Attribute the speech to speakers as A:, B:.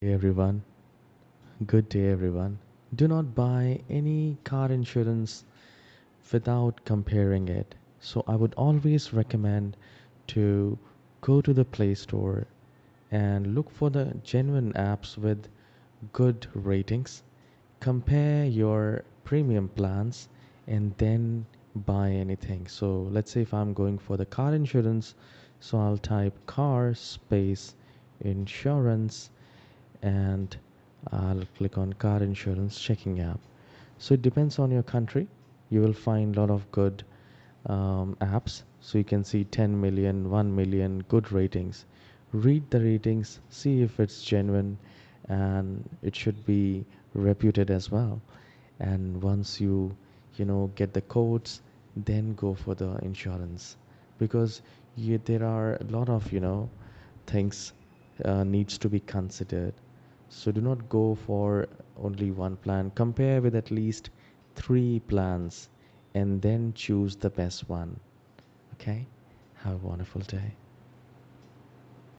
A: Everyone, good day everyone. Do not buy any car insurance without comparing it. So I would always recommend to go to the Play Store and look for the genuine apps with good ratings. Compare your premium plans and then buy anything. So let's say if I'm going for the car insurance, so I'll type car space insurance and I'll click on car insurance checking app. So it depends on your country. You will find a lot of good apps. So you can see 10 million, 1 million good ratings. Read the ratings, see if it's genuine, and it should be reputed as well. And once you get the codes, then go for the insurance because there are a lot of things needs to be considered. So do not go for only one plan. Compare with at least three plans and then choose the best one. Okay? Have a wonderful day.